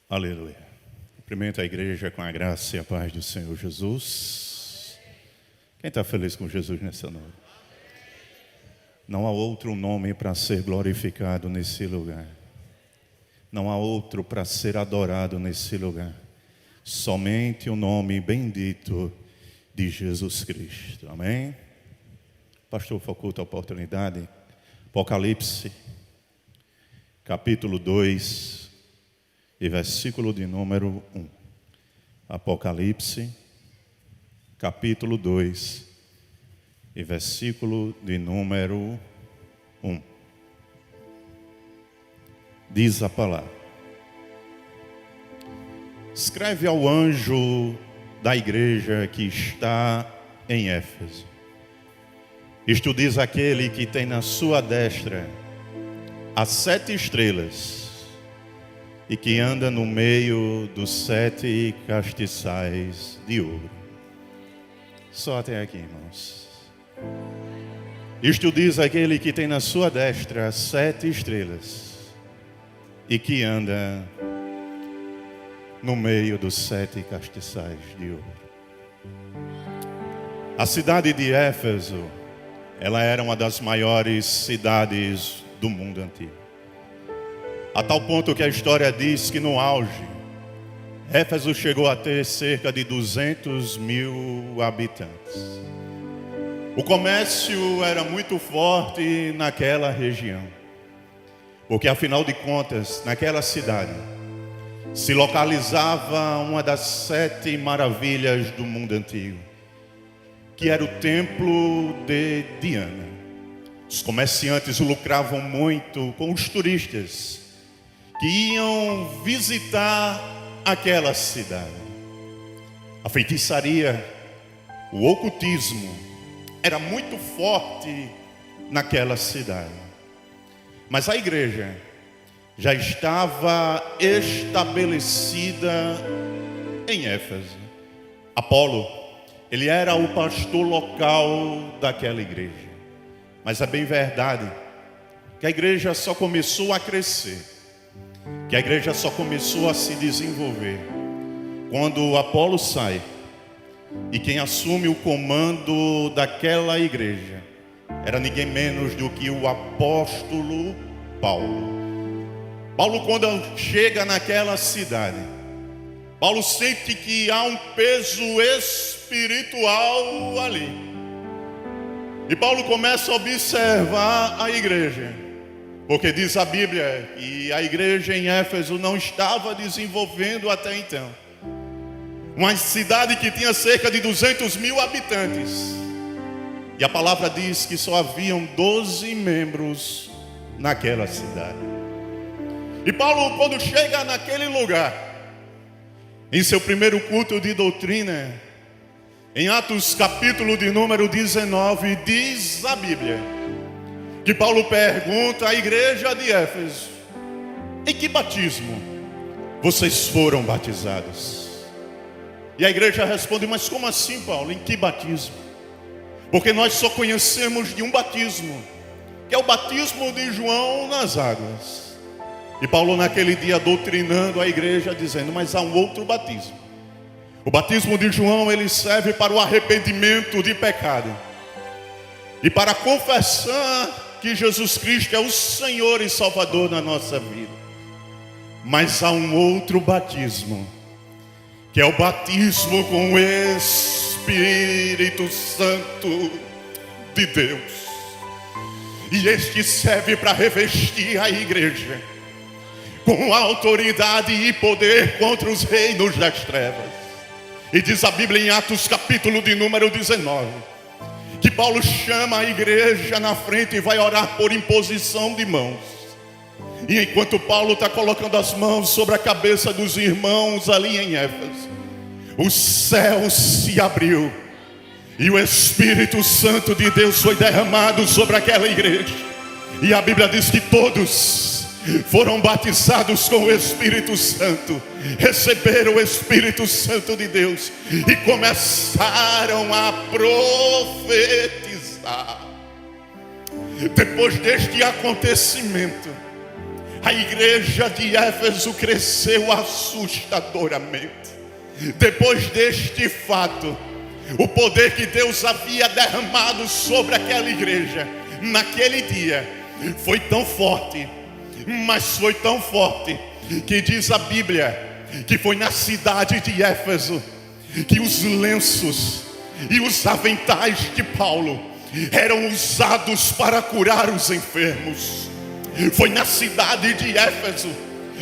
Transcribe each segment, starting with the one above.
Aleluia. Cumprimento a igreja com a graça e a paz do Senhor Jesus. Quem está feliz com Jesus nessa noite? Não há outro nome para ser glorificado nesse lugar. Não há outro para ser adorado nesse lugar. Somente o nome bendito de Jesus Cristo. Amém? Pastor, faculta a oportunidade. Apocalipse, capítulo 2. E versículo de número 1. Apocalipse, capítulo 2, e versículo de número 1. Diz a palavra: escreve ao anjo da igreja que está em Éfeso. Isto diz aquele que tem na sua destra as 7 estrelas, e que anda no meio dos 7 castiçais de ouro. Só até aqui, irmãos. Isto diz aquele que tem na sua destra 7 estrelas e que anda no meio dos 7 castiçais de ouro. A cidade de Éfeso, ela era uma das maiores cidades do mundo antigo. A tal ponto que a história diz que no auge, Éfeso chegou a ter cerca de 200 mil habitantes. O comércio era muito forte naquela região, porque afinal de contas, naquela cidade, se localizava uma das 7 maravilhas do mundo antigo, que era o templo de Diana. Os comerciantes lucravam muito com os turistas que iam visitar aquela cidade. A feitiçaria, o ocultismo era muito forte naquela cidade. Mas a igreja já estava estabelecida em Éfeso. Apolo, ele era o pastor local daquela igreja. Mas é bem verdade que a igreja só começou a crescer, que a igreja só começou a se desenvolver quando Apolo sai, e quem assume o comando daquela igreja era ninguém menos do que o apóstolo Paulo. Paulo, quando chega naquela cidade, Paulo sente que há um peso espiritual ali, e Paulo começa a observar a igreja. Porque diz a Bíblia que a igreja em Éfeso não estava desenvolvendo até então. Uma cidade que tinha cerca de 200 mil habitantes. E a palavra diz que só haviam 12 membros naquela cidade. E Paulo, quando chega naquele lugar, em seu primeiro culto de doutrina, em Atos capítulo de número 19, diz a Bíblia que Paulo pergunta à igreja de Éfeso: em que batismo vocês foram batizados? E a igreja responde: mas como assim, Paulo? Em que batismo? Porque nós só conhecemos de um batismo, que é o batismo de João nas águas. E Paulo naquele dia doutrinando a igreja, dizendo: mas há um outro batismo. O batismo de João, ele serve para o arrependimento de pecado e para confessar que Jesus Cristo é o Senhor e Salvador na nossa vida. Mas há um outro batismo, que é o batismo com o Espírito Santo de Deus. E este serve para revestir a igreja com autoridade e poder contra os reinos das trevas. E diz a Bíblia em Atos capítulo de número 19, que Paulo chama a igreja na frente e vai orar por imposição de mãos. E enquanto Paulo está colocando as mãos sobre a cabeça dos irmãos ali em Éfeso, o céu se abriu e o Espírito Santo de Deus foi derramado sobre aquela igreja. E a Bíblia diz que todos foram batizados com o Espírito Santo, receberam o Espírito Santo de Deus e começaram a profetizar. Depois deste acontecimento, A igreja de Éfeso cresceu assustadoramente. Depois deste fato, o poder que Deus havia derramado sobre aquela igreja naquele dia foi tão forte, mas foi tão forte, que diz a Bíblia que foi na cidade de Éfeso que os lenços e os aventais de Paulo eram usados para curar os enfermos. Foi na cidade de Éfeso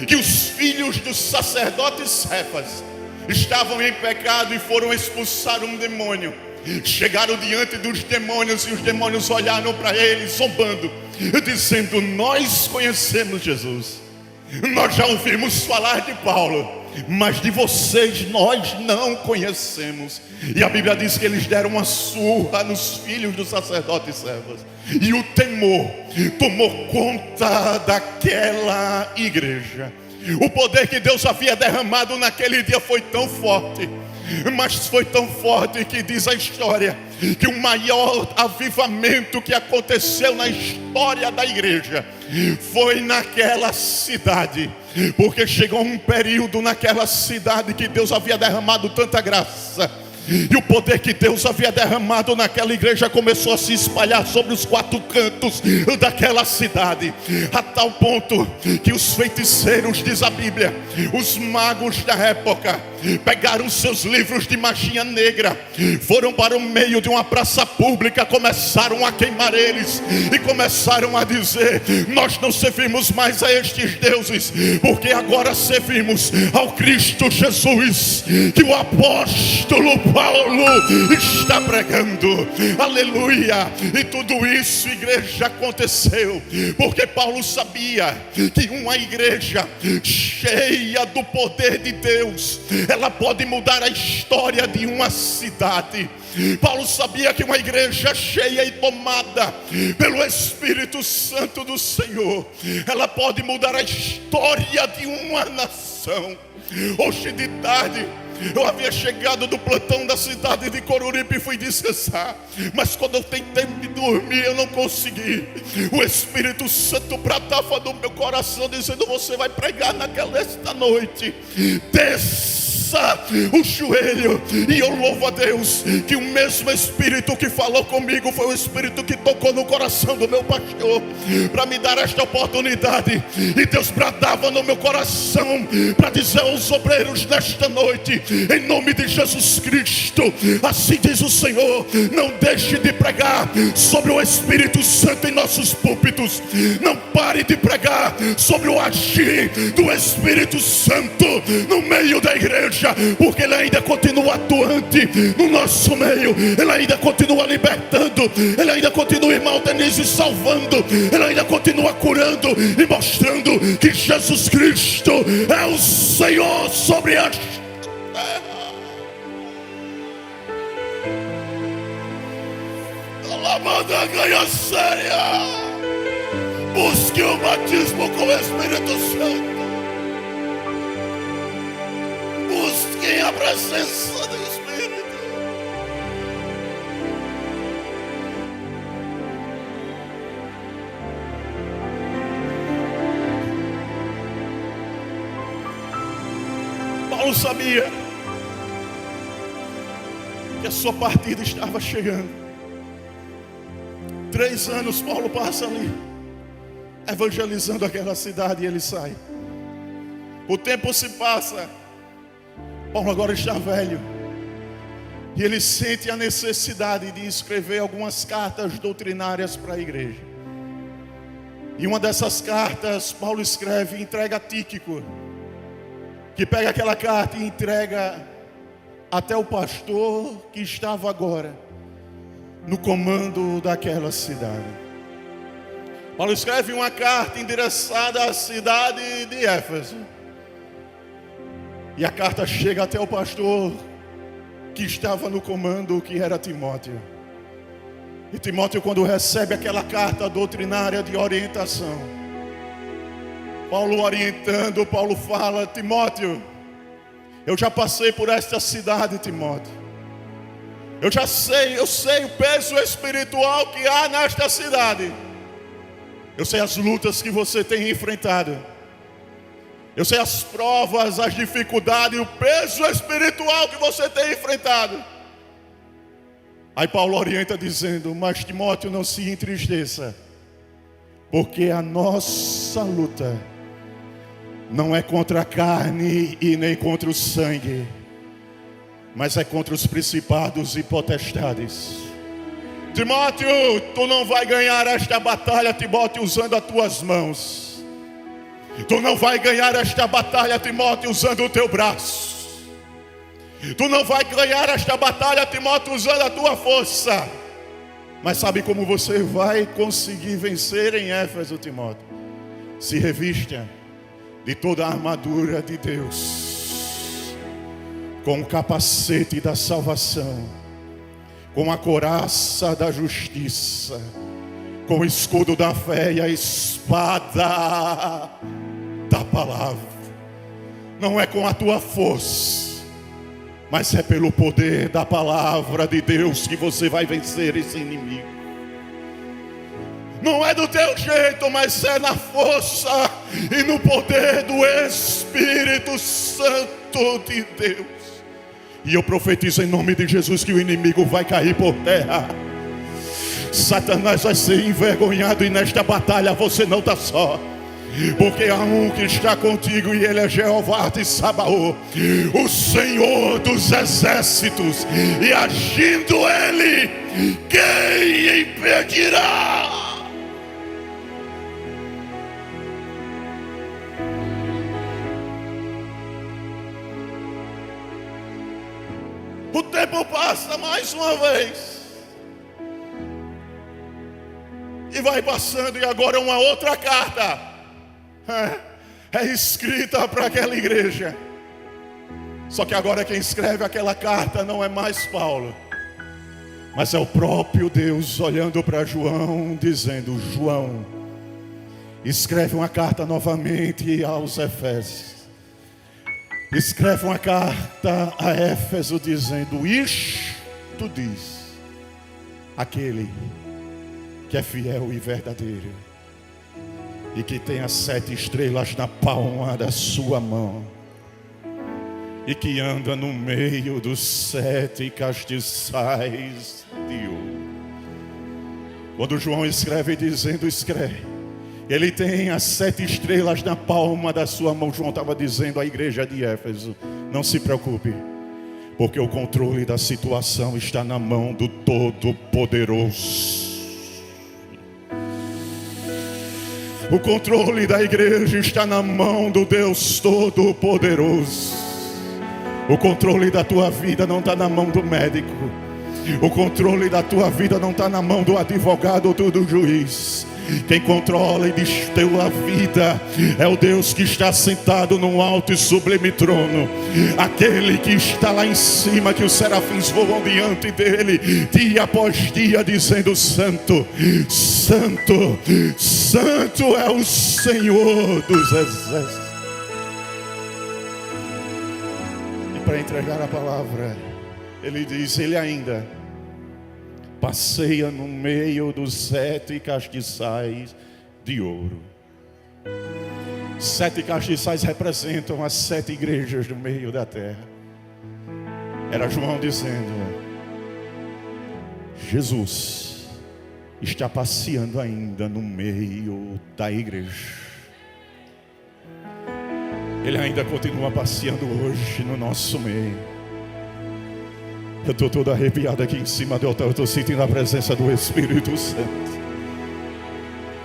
que os filhos dos sacerdotes Cefas estavam em pecado e foram expulsar um demônio. Chegaram diante dos demônios e os demônios olharam para eles zombando, dizendo: nós conhecemos Jesus, nós já ouvimos falar de Paulo, mas de vocês nós não conhecemos. E a Bíblia diz que eles deram uma surra nos filhos dos sacerdotes Cefas, e o temor tomou conta daquela igreja. O poder que Deus havia derramado naquele dia foi tão forte, mas foi tão forte que diz a história que o maior avivamento que aconteceu na história da igreja foi naquela cidade, porque chegou um período naquela cidade que Deus havia derramado tanta graça, e o poder que Deus havia derramado naquela igreja começou a se espalhar sobre os quatro cantos daquela cidade, a tal ponto que os feiticeiros, diz a Bíblia, os magos da época, pegaram seus livros de magia negra, foram para o meio de uma praça pública, começaram a queimar eles e começaram a dizer: nós não servimos mais a estes deuses, porque agora servimos ao Cristo Jesus, que o apóstolo Paulo está pregando. Aleluia! E tudo isso, igreja, aconteceu porque Paulo sabia que uma igreja cheia do poder de Deus, ela pode mudar a história de uma cidade. Paulo sabia que uma igreja cheia e tomada pelo Espírito Santo do Senhor, ela pode mudar a história de uma nação. Hoje de tarde eu havia chegado do plantão da cidade de Coruripe e fui descansar, mas quando eu tentei me dormir eu não consegui. O Espírito Santo bradava no meu coração dizendo: você vai pregar nesta noite, desça o joelho. E eu louvo a Deus que o mesmo Espírito que falou comigo foi o Espírito que tocou no coração do meu pastor para me dar esta oportunidade. E Deus bradava no meu coração para dizer aos obreiros nesta noite: em nome de Jesus Cristo, assim diz o Senhor, não deixe de pregar sobre o Espírito Santo em nossos púlpitos. Não pare de pregar sobre o agir do Espírito Santo no meio da igreja, porque ele ainda continua atuante no nosso meio, ele ainda continua libertando, ele ainda continua, irmão Denise, salvando, ele ainda continua curando e mostrando que Jesus Cristo é o Senhor sobre a terra. Alamada ganha séria. Busque o batismo com o Espírito Santo. Busquem a presença do Espírito. Paulo sabia que a sua partida estava chegando. 3 anos Paulo passa ali evangelizando aquela cidade e ele sai. O tempo se passa. Paulo agora está velho e ele sente a necessidade de escrever algumas cartas doutrinárias para a igreja. E uma dessas cartas Paulo escreve e entrega a Tíquico, que pega aquela carta e entrega até o pastor que estava agora no comando daquela cidade. Paulo escreve uma carta endereçada à cidade de Éfeso. E a carta chega até o pastor que estava no comando, que era Timóteo. E Timóteo, quando recebe aquela carta doutrinária de orientação, Paulo orientando, Paulo fala: Timóteo, eu já passei por esta cidade, Timóteo. Eu sei o peso espiritual que há nesta cidade. Eu sei as lutas que você tem enfrentado. Eu sei as provas, as dificuldades e o peso espiritual que você tem enfrentado. Aí Paulo orienta dizendo: mas Timóteo, não se entristeça, porque a nossa luta não é contra a carne e nem contra o sangue, mas é contra os principados e potestades. Timóteo, tu não vai ganhar esta batalha, Timóteo, usando as tuas mãos. Tu não vai ganhar esta batalha, Timóteo, usando o teu braço. Tu não vai ganhar esta batalha, Timóteo, usando a tua força. Mas sabe como você vai conseguir vencer em Éfeso, Timóteo? Se revista de toda a armadura de Deus, com o capacete da salvação, com a couraça da justiça, com o escudo da fé e a espada da palavra. Não é com a tua força, mas é pelo poder da palavra de Deus que você vai vencer esse inimigo. Não é do teu jeito, mas é na força e no poder do Espírito Santo de Deus. E eu profetizo em nome de Jesus que o inimigo vai cair por terra. Satanás vai ser envergonhado, e nesta batalha você não está só, porque há um que está contigo, e ele é Jeová de Sabaoth, o Senhor dos exércitos, e agindo ele, quem impedirá? O tempo passa mais uma vez, e vai passando, e agora uma outra carta é escrita para aquela igreja. Só que agora quem escreve aquela carta não é mais Paulo, mas é o próprio Deus olhando para João, dizendo: João, escreve uma carta novamente aos Efésios. Escreve uma carta a Éfeso dizendo: isto diz aquele que é fiel e verdadeiro, e que tem as 7 estrelas na palma da sua mão, e que anda no meio dos 7 castiçais de ouro. Quando João escreve dizendo escreve, ele tem as 7 estrelas na palma da sua mão. João estava dizendo à igreja de Éfeso: não se preocupe, porque o controle da situação está na mão do Todo-Poderoso. O controle da igreja está na mão do Deus Todo-Poderoso. O controle da tua vida não está na mão do médico. O controle da tua vida não está na mão do advogado ou do juiz. Quem controla e diz tua vida é o Deus que está sentado num alto e sublime trono. Aquele que está lá em cima, que os serafins voam diante dele dia após dia, dizendo: Santo, Santo, Santo é o Senhor dos exércitos. E para entregar a palavra, ele diz: ele ainda passeia no meio dos 7 castiçais de ouro. 7 castiçais representam as 7 igrejas do meio da terra. Era João dizendo: Jesus está passeando ainda no meio da igreja. Ele ainda continua passeando hoje no nosso meio. Eu estou todo arrepiado aqui em cima do altar. Eu estou sentindo a presença do Espírito Santo.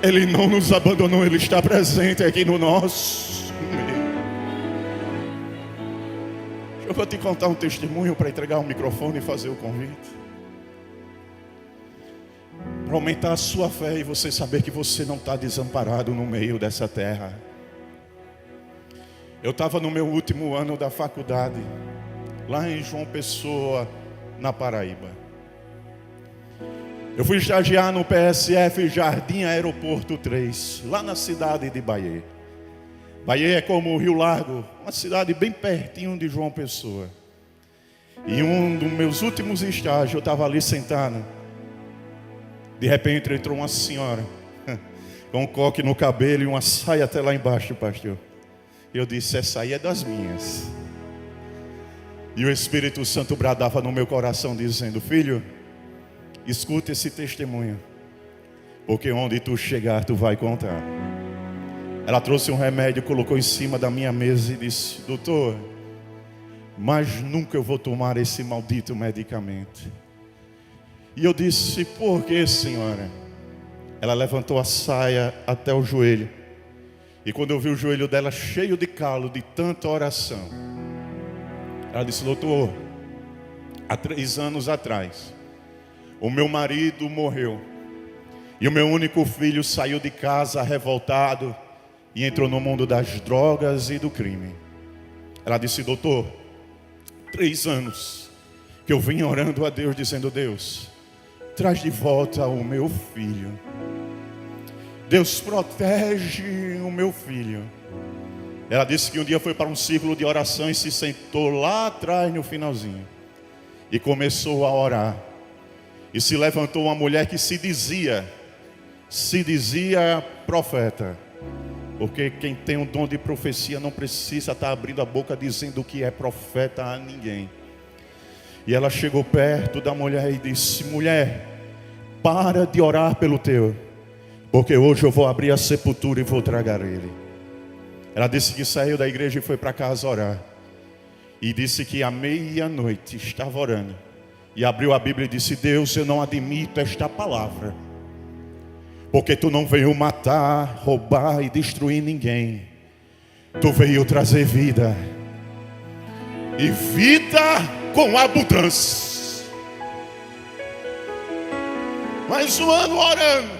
Ele não nos abandonou, Ele está presente aqui no nosso meio. Eu vou te contar um testemunho para entregar o microfone e fazer o convite. Para aumentar a sua fé e você saber que você não está desamparado no meio dessa terra. Eu estava no meu último ano da faculdade, lá em João Pessoa, na Paraíba. Eu fui estagiar no PSF Jardim Aeroporto 3, lá na cidade de Bahia. Bahia é como o Rio Largo, uma cidade bem pertinho de João Pessoa. E um dos meus últimos estágios, eu estava ali sentado. De repente entrou uma senhora com um coque no cabelo e uma saia até lá embaixo, pastor. Eu disse: essa aí é das minhas. E o Espírito Santo bradava no meu coração dizendo: filho, escuta esse testemunho, porque onde tu chegar tu vai contar. Ela trouxe um remédio, colocou em cima da minha mesa e disse: doutor, mas nunca eu vou tomar esse maldito medicamento. E eu disse: por que, senhora? Ela levantou a saia até o joelho. E quando eu vi o joelho dela cheio de calo, de tanta oração, ela disse: doutor, há 3 anos atrás, o meu marido morreu. E o meu único filho saiu de casa revoltado e entrou no mundo das drogas e do crime. Ela disse: doutor, 3 anos que eu vim orando a Deus, dizendo: Deus, traz de volta o meu filho. Deus, protege o meu filho. Ela disse que um dia foi para um círculo de oração e se sentou lá atrás no finalzinho e começou a orar. E se levantou uma mulher que se dizia profeta. Porque quem tem um dom de profecia não precisa estar abrindo a boca dizendo que é profeta a ninguém. E ela chegou perto da mulher e disse: mulher, para de orar pelo teu, porque hoje eu vou abrir a sepultura e vou tragar ele. Ela disse que saiu da igreja e foi para casa orar. E disse que à meia-noite estava orando. E abriu a Bíblia e disse: Deus, eu não admito esta palavra, porque tu não veio matar, roubar e destruir ninguém. Tu veio trazer vida, e vida com abundância. Mais um ano orando.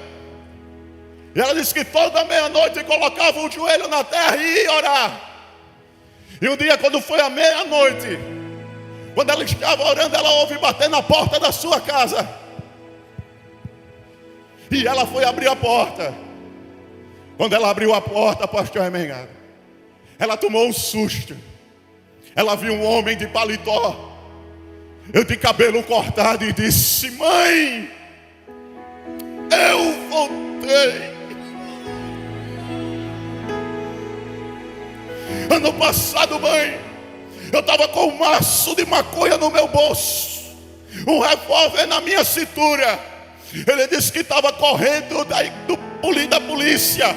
E ela disse que toda meia-noite colocava o joelho na terra e ia orar. E um dia, quando foi à meia-noite, quando ela estava orando, ela ouve bater na porta da sua casa. E ela foi abrir a porta. Quando ela abriu a porta, pastor Remengado, ela tomou um susto. Ela viu um homem de paletó, eu de cabelo cortado, e disse: mãe, eu voltei. Ano passado, mãe, eu estava com um maço de maconha no meu bolso, um revólver na minha cintura. Ele disse que estava correndo da polícia.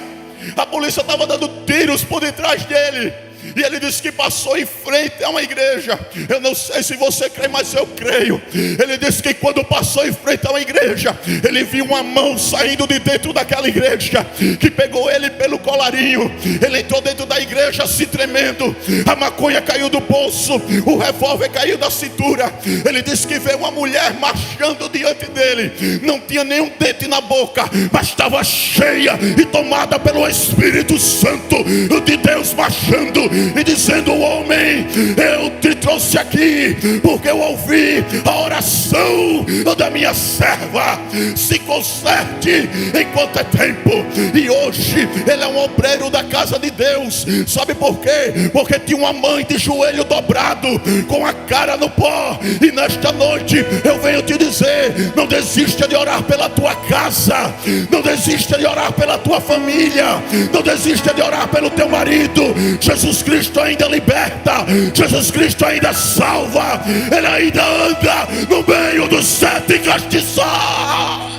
A polícia estava dando tiros por detrás dele. E ele disse que passou em frente a uma igreja. Eu não sei se você crê, mas eu creio. Ele disse que quando passou em frente a uma igreja, ele viu uma mão saindo de dentro daquela igreja, que pegou ele pelo colarinho. Ele entrou dentro da igreja se tremendo. A maconha caiu do bolso, o revólver caiu da cintura. Ele disse que veio uma mulher marchando diante dele. Não tinha nenhum dente na boca, mas estava cheia e tomada pelo Espírito Santo de Deus, marchando e dizendo: homem, eu te trouxe aqui porque eu ouvi a oração da minha serva. Se conserte enquanto é tempo. E hoje ele é um obreiro da casa de Deus. Sabe por quê? Porque tinha uma mãe de joelho dobrado, com a cara no pó. E nesta noite eu venho te dizer: não desista de orar pela tua casa, não desista de orar pela tua família, não desista de orar pelo teu marido. Jesus Cristo ainda liberta, Jesus Cristo ainda salva, Ele ainda anda no meio dos 7 castiçais.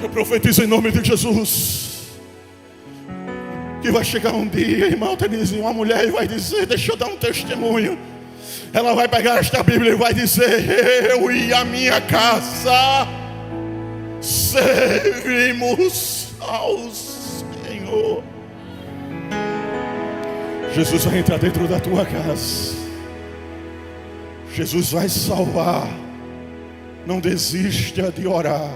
Eu profetizo em nome de Jesus que vai chegar um dia, irmão Denise, uma mulher vai dizer: deixa eu dar um testemunho. Ela vai pegar esta Bíblia e vai dizer: eu e a minha casa servimos ao Senhor. Jesus vai entrar dentro da tua casa. Jesus vai salvar. Não desista de orar.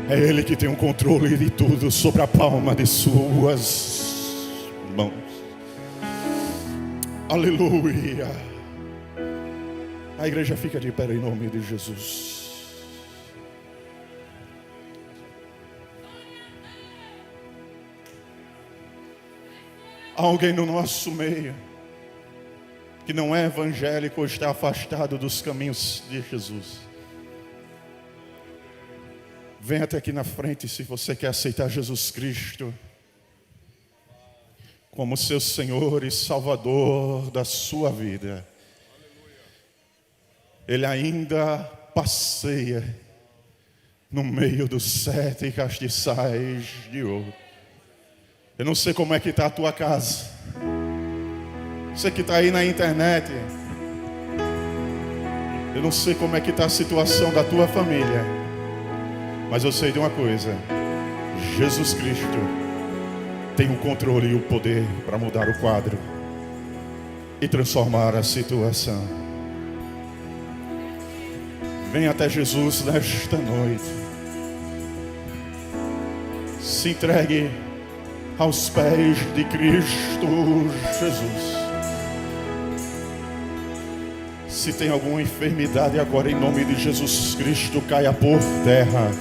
É Ele que tem o controle de tudo sobre a palma de suas mãos. Aleluia. A igreja fica de pé em nome de Jesus. Há alguém no nosso meio que não é evangélico ou está afastado dos caminhos de Jesus. Vem até aqui na frente se você quer aceitar Jesus Cristo como seu Senhor e Salvador da sua vida. Ele ainda passeia no meio dos 7 castiçais de ouro. Eu não sei como é que está a tua casa. Você que está aí na internet. Eu não sei como é que está a situação da tua família. Mas eu sei de uma coisa. Jesus Cristo tem o controle e o poder para mudar o quadro e transformar a situação. Vem até Jesus nesta noite. Se entregue aos pés de Cristo Jesus. Se tem alguma enfermidade agora, em nome de Jesus Cristo, caia por terra.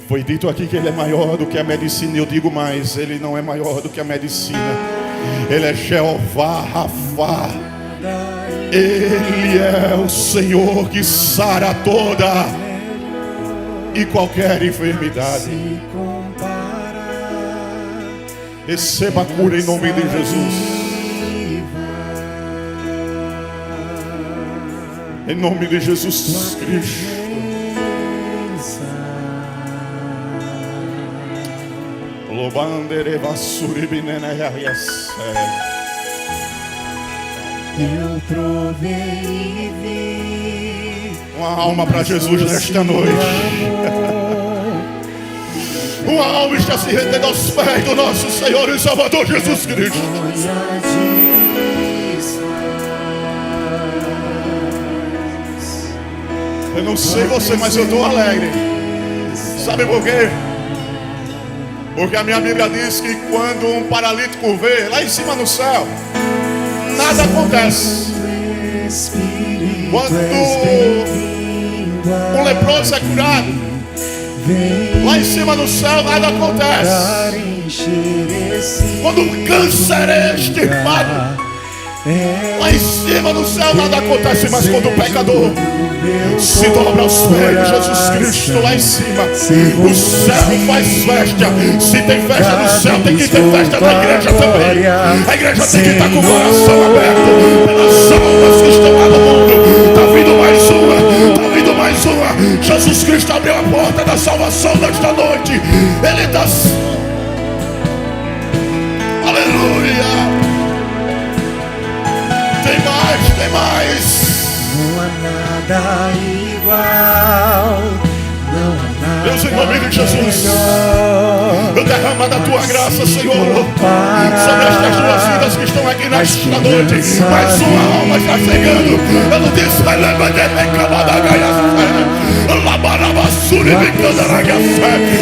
Foi dito aqui que Ele é maior do que a medicina. Eu digo mais, Ele não é maior do que a medicina. Ele é Jeová Rafá. Ele é o Senhor que sara toda e qualquer enfermidade. Receba a cura em nome de Jesus. Em nome de Jesus Cristo. Eu provei e vi uma alma para Jesus nesta noite. Uma alma está se rendendo aos pés do nosso Senhor e Salvador Jesus Cristo. Eu não sei você, mas eu estou alegre. Sabe por quê? Porque a minha Bíblia diz que quando um paralítico vê lá em cima no céu, nada acontece. Quando um leproso é curado, lá em cima no céu nada acontece. Quando um câncer é extirpado, lá em cima no céu nada acontece. Mas quando o pecador se dobra aos pés de Jesus Cristo lá em cima, o céu faz festa. Se tem festa no céu, tem que ter festa na igreja também. A igreja tem que estar com o coração aberto pelas almas que estão lá no mundo. Está vindo mais uma, está vindo mais uma. Jesus Cristo abriu a porta da salvação nesta noite. Ele está... Aleluia. Tem mais. Não há nada igual. Não há nada. Deus, em nome de Jesus, eu derramo da tua graça, Senhor, sobre estas duas vidas que estão aqui nesta noite. Mais uma alma está chegando. Eu não disse,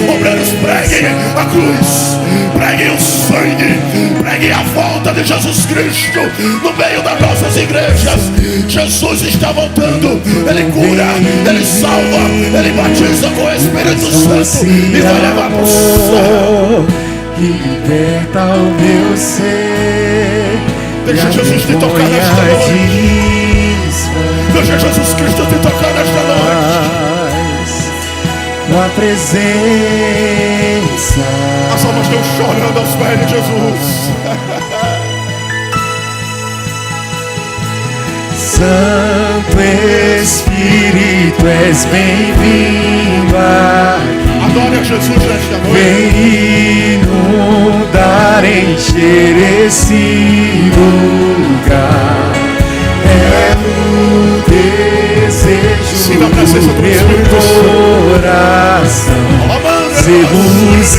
obreiros, preguem a cruz, preguem o sangue, preguem a volta de Jesus Cristo no meio das nossas igrejas. Jesus está voltando. Ele cura, Ele salva, Ele batiza com o Espírito Santo e vai levar para o céu. Que liberta o meu ser. Deixa Jesus te tocar nesta noite. Deixa Jesus Cristo te tocar nesta noite. Com a presença. As almas estão chorando aos pés de Jesus. Santo Espírito, és bem-vindo aqui. Adore a Jesus nesta noite. Vem inundar, encher esse lugar. É o desejo na presença do do meu Espírito coração. Sermos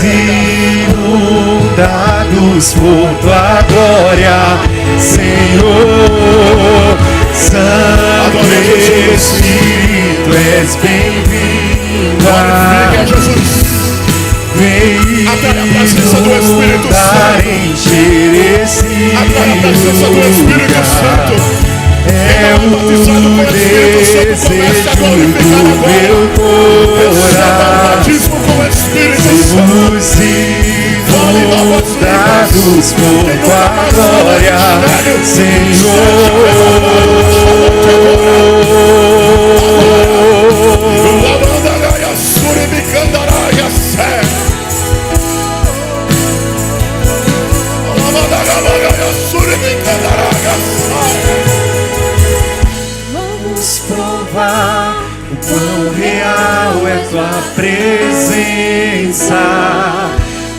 inundados por tua glória, Senhor. Santo Espírito, és bem-vindo aqui. Vem inundar, encher esse lugar. É o desejo do meu coração. Sermos inundados inundados por tua glória, vamos provar o quão real é tua presença.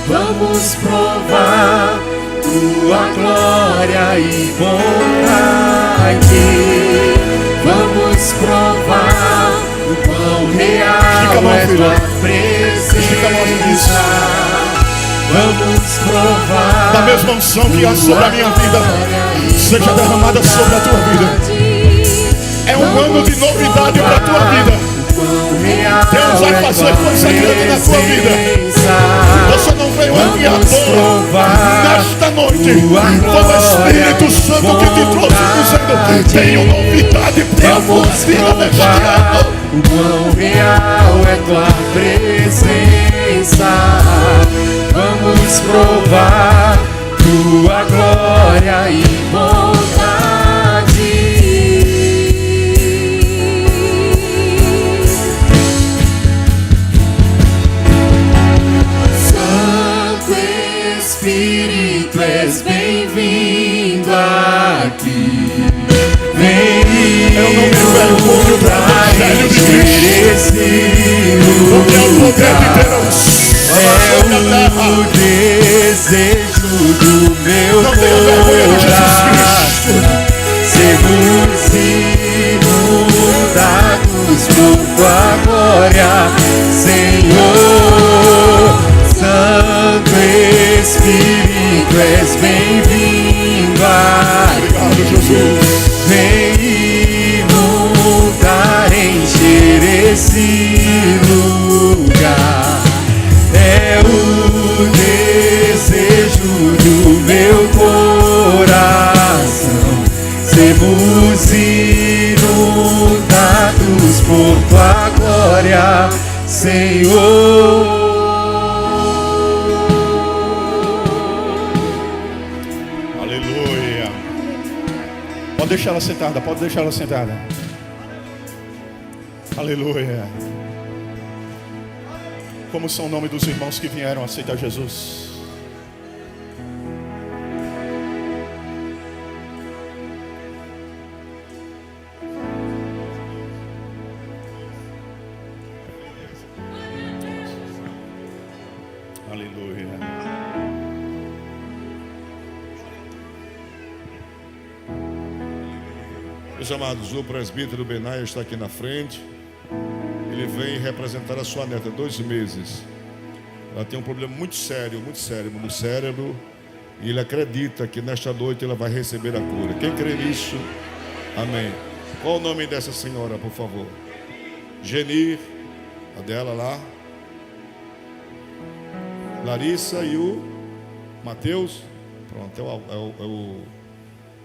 Vamos provar tua glória e bondade. Vamos provar o quão real é tua presença. Vamos provar da mesma unção que há sobre a minha vida seja derramada sobre a tua vida. É um ano de novidade para a tua vida. Deus vai fazer coisa grande na tua vida. Você não veio aqui à toa. Nesta noite foi o Espírito Santo que te trouxe dizendo: tenho novidade para a tua vida neste ano. O quão real é tua presença. Vamos provar tua glória e bondade. Santo Espírito, és bem-vindo aqui. Vem Eu não me vergonho do Evangelho de Cristo, porque é o poder de Deus. é o desejo do meu coração. Sermos inundados por tua glória, Senhor. Santo Espírito, és bem-vindo aqui. Obrigado, Jesus. Vem inundar, encher esse lugar. É o desejo do meu coração. Sermos inundados por tua glória, Senhor. Aleluia. Pode deixar ela sentada, pode deixar ela sentada. Aleluia. Como são o nome dos irmãos que vieram aceitar Jesus? Aleluia. Meus amados, o presbítero Benai está aqui na frente. Ele vem representar a sua neta, 2 meses. Ela tem um problema muito sério no cérebro. E ele acredita que nesta noite ela vai receber a cura. Quem crê nisso? Amém. Qual o nome dessa senhora, por favor? Genir, a dela lá. Larissa e o Mateus. Pronto, é o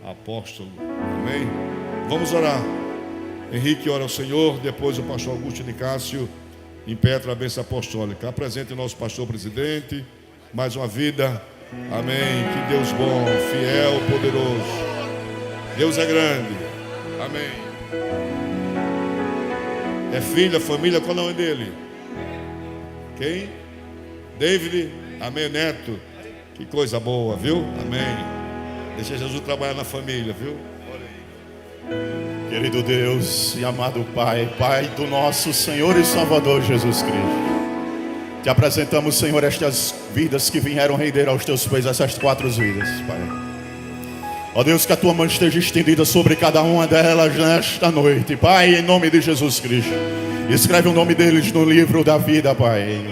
apóstolo. Amém. Vamos orar. Henrique ora ao Senhor, depois o pastor Augusto Nicásio impetra a bênção apostólica. Apresente o nosso pastor presidente, mais uma vida, amém. Que Deus bom, fiel, poderoso. Deus é grande, amém. É filha, família, qual é o nome dele? Quem? David, amém, neto. Que coisa boa, viu? Amém. Deixa Jesus trabalhar na família, viu? Querido Deus e amado Pai, Pai do nosso Senhor e Salvador Jesus Cristo, te apresentamos, Senhor, estas vidas que vieram render aos teus pés, essas 4 vidas, Pai. Ó Deus, que a tua mão esteja estendida sobre cada uma delas nesta noite, Pai, em nome de Jesus Cristo. Escreve o nome deles no livro da vida, Pai.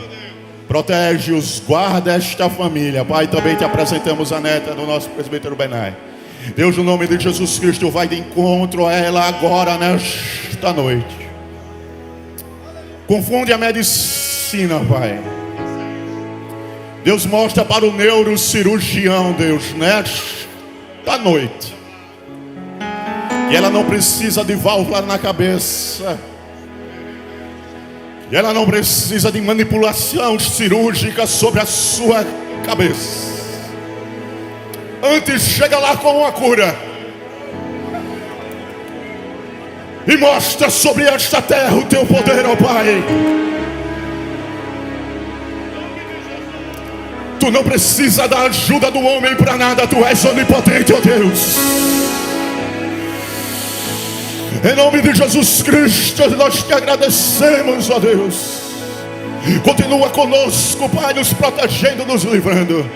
Protege-os, guarda esta família, Pai. Também te apresentamos a neta do nosso presbítero Benai. Deus, no nome de Jesus Cristo, vai de encontro a ela agora, nesta noite. Confunde a medicina, Pai. Deus, mostra para o neurocirurgião, Deus, nesta noite, que ela não precisa de válvula na cabeça, que ela não precisa de manipulação cirúrgica sobre a sua cabeça. Antes, chega lá com uma cura. E mostra sobre esta terra o teu poder, ó Pai. Tu não precisa da ajuda do homem para nada. Tu és onipotente, ó Deus. Em nome de Jesus Cristo, nós te agradecemos, ó Deus. Continua conosco, Pai, nos protegendo, nos livrando.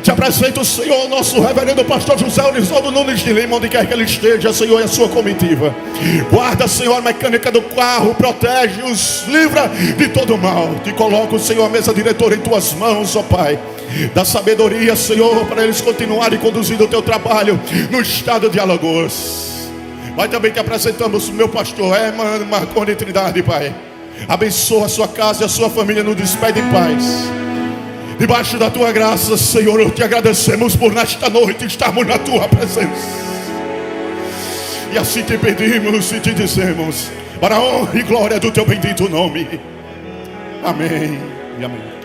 Te apresento, Senhor, nosso reverendo pastor José Orisoldo Nunes de Lima, onde quer que ele esteja, Senhor, e a sua comitiva. Guarda, Senhor, a mecânica do carro, protege-os, livra de todo mal. Te coloco, Senhor, a mesa diretora em tuas mãos, ó Pai. Dá sabedoria, Senhor, para eles continuarem conduzindo o teu trabalho no estado de Alagoas. Pai, também te apresentamos o meu pastor Herman Marconi Trindade, Pai. Abençoa a sua casa e a sua família, nos despede em paz. Debaixo da tua graça, Senhor, te agradecemos por nesta noite estarmos na tua presença. E assim te pedimos e te dizemos, para a honra e glória do teu bendito nome. Amém e amém.